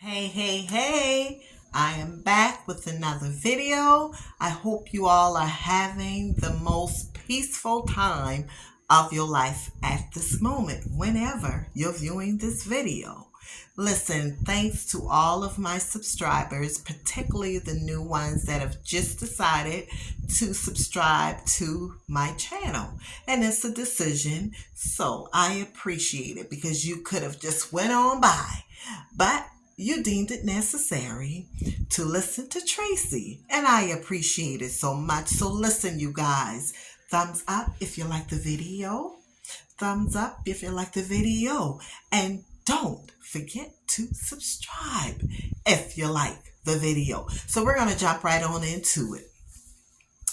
Hey, I am back with another video. I hope you all are having the most peaceful time of your life at this moment, whenever you're viewing this video. Listen, thanks to all of my subscribers, particularly the new ones that have just decided to subscribe to my channel. And it's a decision, so I appreciate it because you could have just went on by. But you deemed it necessary to listen to Tracy, and I appreciate it so much. So listen, you guys, thumbs up if you like the video, thumbs up if you like the video, and don't forget to subscribe if you like the video. So we're going to jump right on into it.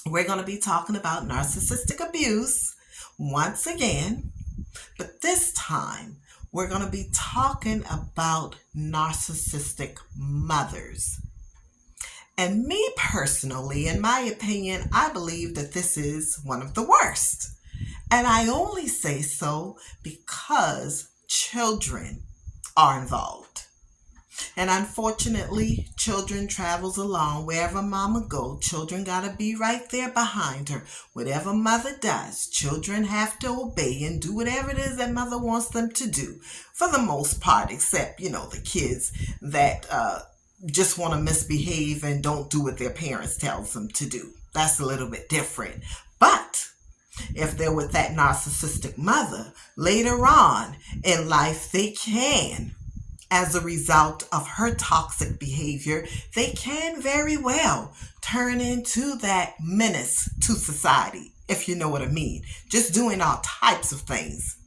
We're going to be talking about narcissistic abuse once again, but this time we're going to be talking about narcissistic mothers. And me personally, in my opinion, I believe that this is one of the worst. And I only say so because children are involved. And unfortunately, children travels along wherever mama go. Children gotta be right there behind her. Whatever mother does, children have to obey and do whatever it is that mother wants them to do. For the most part, except, the kids that just want to misbehave and don't do what their parents tells them to do. That's a little bit different. But if they're with that narcissistic mother, later on in life, they can, as a result of her toxic behavior, they can very well turn into that menace to society, if you know what I mean. Just doing all types of things.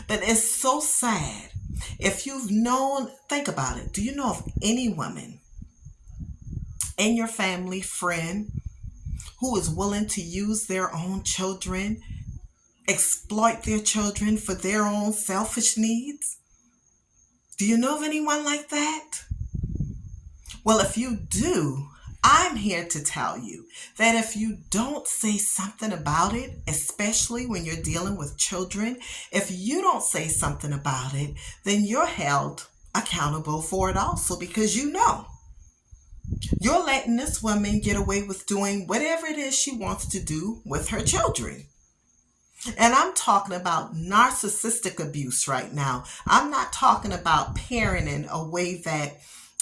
But it's so sad. If you've known, think about it. Do you know of any woman in your family, friend, who is willing to use their own children, exploit their children for their own selfish needs? Do you know of anyone like that? Well, if you do, I'm here to tell you that if you don't say something about it, especially when you're dealing with children, if you don't say something about it, then you're held accountable for it also, because you're letting this woman get away with doing whatever it is she wants to do with her children. And I'm talking about narcissistic abuse right now. I'm not talking about parenting a way that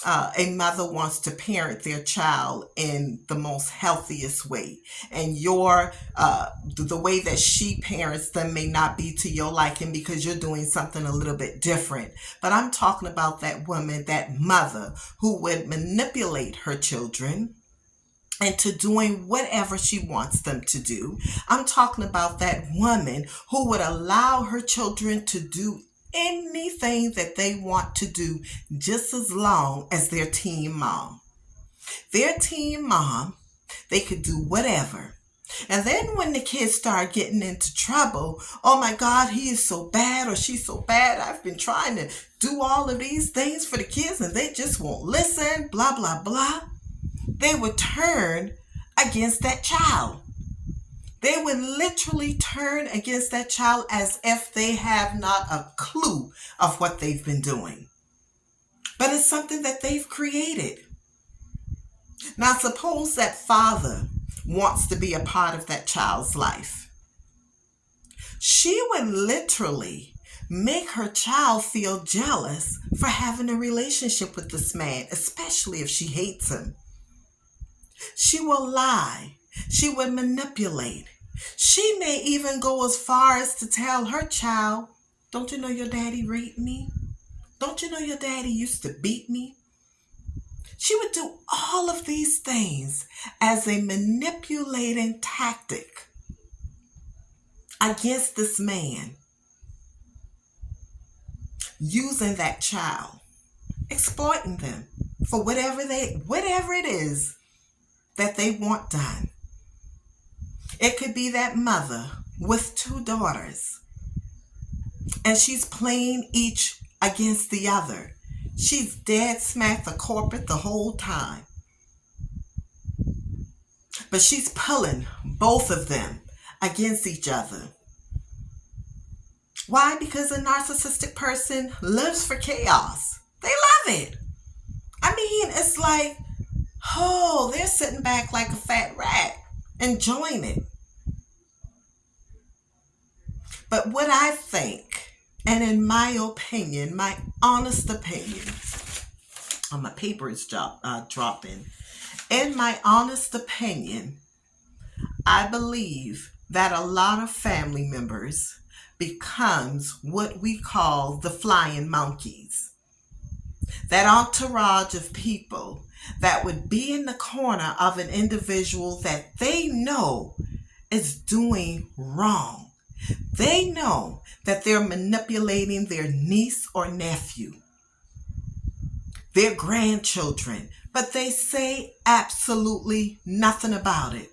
a mother wants to parent their child in the most healthiest way. And the way that she parents them may not be to your liking because you're doing something a little bit different. But I'm talking about that woman, that mother who would manipulate her children into doing whatever she wants them to do. I'm talking about that woman who would allow her children to do anything that they want to do just as long as their teen mom. Their teen mom, they could do whatever. And then when the kids start getting into trouble, oh my God, he is so bad or she's so bad. I've been trying to do all of these things for the kids and they just won't listen, blah, blah, blah. They would turn against that child. They would literally turn against that child as if they have not a clue of what they've been doing. But it's something that they've created. Now, suppose that father wants to be a part of that child's life. She would literally make her child feel jealous for having a relationship with this man, especially if she hates him. She will lie. She would manipulate. She may even go as far as to tell her child, don't you know your daddy raped me? Don't you know your daddy used to beat me? She would do all of these things as a manipulating tactic against this man, using that child, exploiting them for whatever it is that they want done. It could be that mother with two daughters, and she's playing each against the other. She's dead smack the corporate the whole time. But she's pulling both of them against each other. Why? Because a narcissistic person lives for chaos. They love it. It's like, oh, they're sitting back like a fat rat, enjoying it. But what I think, and in my opinion, my honest opinion, my paper is dropping. In my honest opinion, I believe that a lot of family members becomes what we call the flying monkeys. That entourage of people that would be in the corner of an individual that they know is doing wrong. They know that they're manipulating their niece or nephew, their grandchildren, but they say absolutely nothing about it.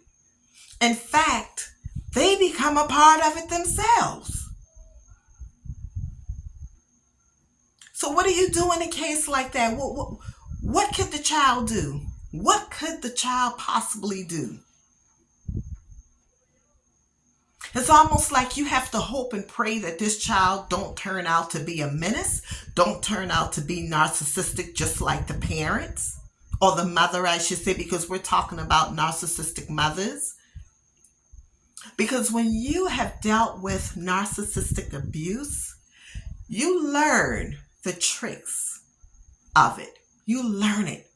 In fact, they become a part of it themselves. So what do you do in a case like that? What could the child do? What could the child possibly do? It's almost like you have to hope and pray that this child don't turn out to be a menace, don't turn out to be narcissistic just like the parents, or the mother, I should say, because we're talking about narcissistic mothers. Because when you have dealt with narcissistic abuse, you learn the tricks of it. You learn it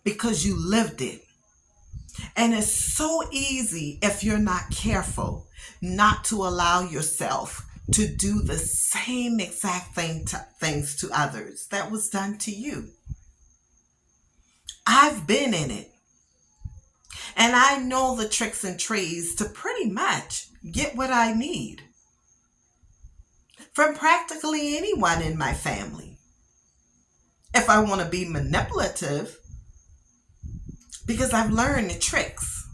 because you lived it. And it's so easy, if you're not careful, not to allow yourself to do the same exact things to others that was done to you. I've been in it. And I know the tricks and trades to pretty much get what I need from practically anyone in my family. If I want to be manipulative, because I've learned the tricks.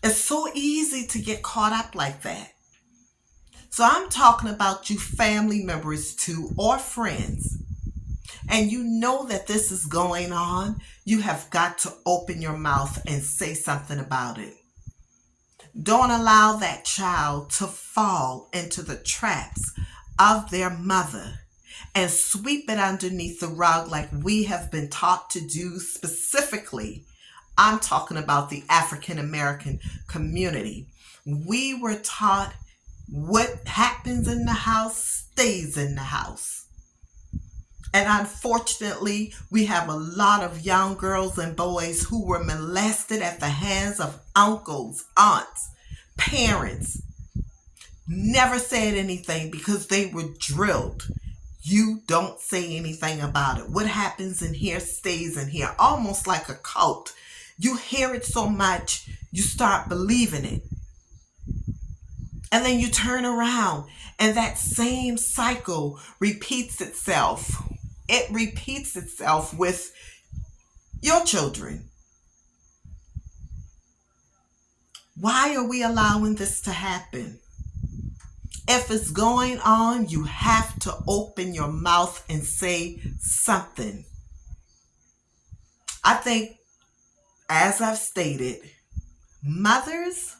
It's so easy to get caught up like that. So I'm talking about you family members too, or friends. And you know that this is going on. You have got to open your mouth and say something about it. Don't allow that child to fall into the traps of their mother and sweep it underneath the rug like we have been taught to do. Specifically, I'm talking about the African American community. We were taught what happens in the house stays in the house. And unfortunately, we have a lot of young girls and boys who were molested at the hands of uncles, aunts, parents. Never said anything because they were drilled. You don't say anything about it. What happens in here stays in here. Almost like a cult. You hear it so much, you start believing it. And then you turn around and that same cycle repeats itself. It repeats itself with your children. Why are we allowing this to happen? If it's going on, you have to open your mouth and say something. I think, as I've stated, mothers,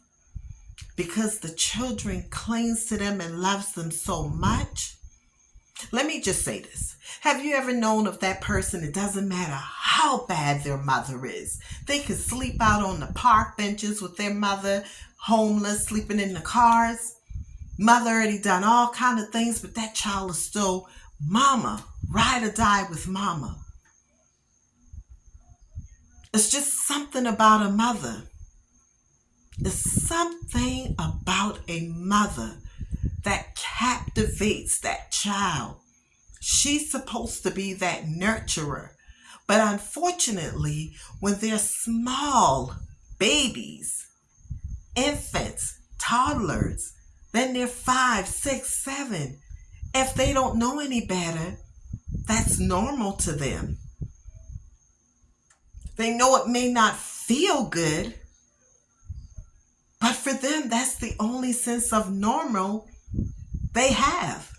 because the children clings to them and loves them so much. Let me just say this. Have you ever known of that person? It doesn't matter how bad their mother is. They can sleep out on the park benches with their mother, homeless, sleeping in the cars. Mother already done all kind of things, but that child is still mama, ride or die with mama. It's just something about a mother. It's something about a mother that captivates that child. She's supposed to be that nurturer. But unfortunately, when they're small babies, infants, toddlers, then they're 5, 6, 7. If they don't know any better, that's normal to them. They know it may not feel good, but for them, that's the only sense of normal they have.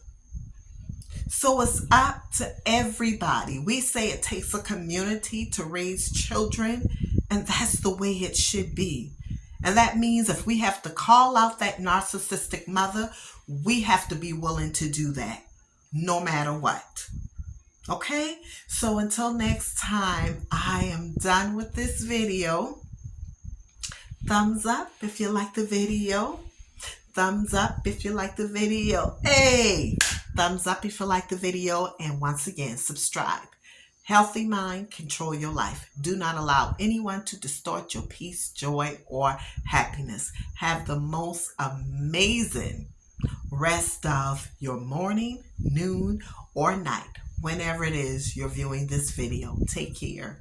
So it's up to everybody. We say it takes a community to raise children, and that's the way it should be. And that means if we have to call out that narcissistic mother, we have to be willing to do that, no matter what. Okay, so until next time, I am done with this video. Thumbs up if you like the video. Thumbs up if you like the video. Hey, thumbs up if you like the video. And once again, subscribe. Healthy mind, control your life. Do not allow anyone to distort your peace, joy, or happiness. Have the most amazing rest of your morning, noon, or night, whenever it is you're viewing this video. Take care.